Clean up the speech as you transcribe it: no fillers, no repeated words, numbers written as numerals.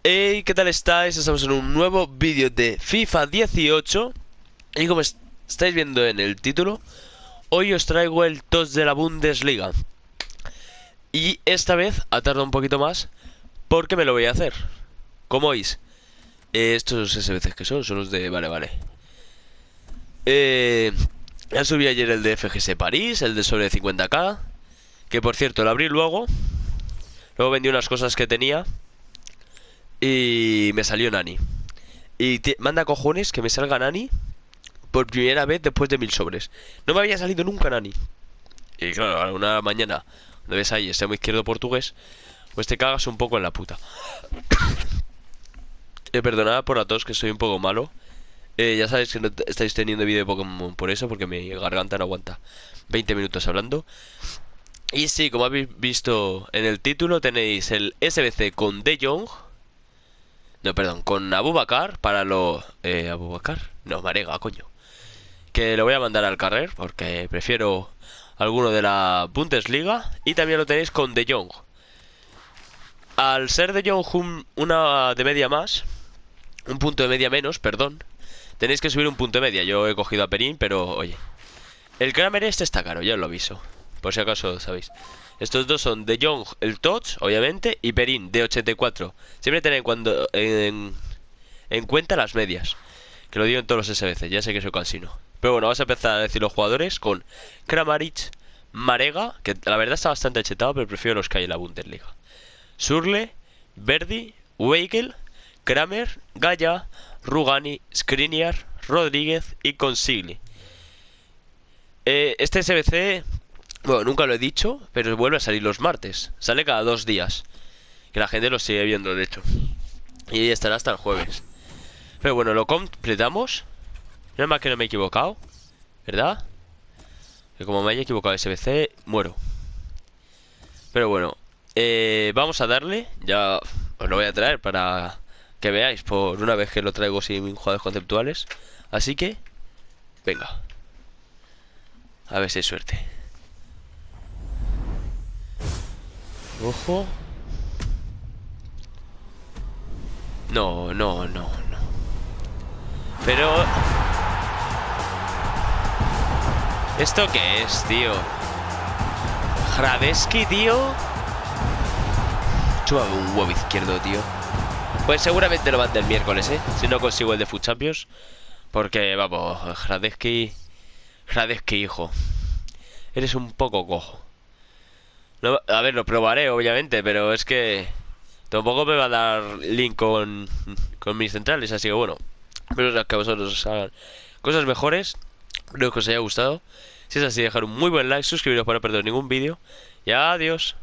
Hey, ¿qué tal estáis? Estamos en un nuevo vídeo de FIFA 18. Y como estáis viendo en el título, hoy os traigo el TOTS de la Bundesliga. Y esta vez ha tardado un poquito más porque me lo voy a hacer. ¿Cómo veis? Estos SBCs que son los de... Vale. Ya subí ayer el de FGS París, el de sobre 50k. Que por cierto, lo abrí luego. Luego vendí unas cosas que tenía y me salió Nani. Y manda cojones que me salga Nani por primera vez después de 1000 sobres. No me había salido nunca Nani. Y claro, a una mañana, donde ves ahí extremo izquierdo portugués, pues te cagas un poco en la puta. Perdonad por a todos que soy un poco malo. Ya sabéis que no estáis teniendo vídeo de Pokémon por eso, porque mi garganta no aguanta 20 minutos hablando. Y sí, como habéis visto en el título, tenéis el SBC con De Jong. No, perdón, con Abubakar para lo... ¿Abubakar? No, Marega, coño. Que lo voy a mandar al carrer porque prefiero alguno de la Bundesliga. Y también lo tenéis con De Jong. Al ser De Jong una de media más, un punto de media menos, perdón, tenéis que subir un punto de media. Yo he cogido a Perín, pero oye, el Kramer este está caro, ya os lo aviso, por si acaso sabéis. Estos dos son De Jong, el TOTS, obviamente, y Perín, de 84. Siempre tened en cuenta las medias, que lo digo en todos los SBC, ya sé que soy cansino. Pero bueno, vamos a empezar a decir los jugadores con Kramaric, Marega, que la verdad está bastante chetado, pero prefiero los que hay en la Bundesliga. Surle, Verdi, Weigel, Kramer, Gaya, Rugani, Skriniar, Rodríguez y Consigli. Este SBC, bueno, nunca lo he dicho, pero vuelve a salir los martes. Sale cada 2 días. Que la gente lo sigue viendo, de hecho. Y estará hasta el jueves. Pero bueno, lo completamos. No es más que no me he equivocado, ¿verdad? Que como me haya equivocado SBC, muero. Pero bueno, vamos a darle. Ya os lo voy a traer para que veáis por una vez que lo traigo sin jugadores conceptuales. Así que, venga. A ver si hay suerte. Ojo. No. Pero... ¿esto qué es, tío? Hradeski, tío. Chúpame un huevo izquierdo, tío. Pues seguramente lo mande el miércoles, si no consigo el de Food Champions. Porque, vamos, Hradeski, hijo, eres un poco cojo. No, a ver, lo probaré, obviamente, pero es que tampoco me va a dar link con mis centrales, así que bueno. Espero que vosotros os hagan cosas mejores. Espero que os haya gustado. Si es así, dejar un muy buen like, suscribiros para no perder ningún vídeo. Y adiós.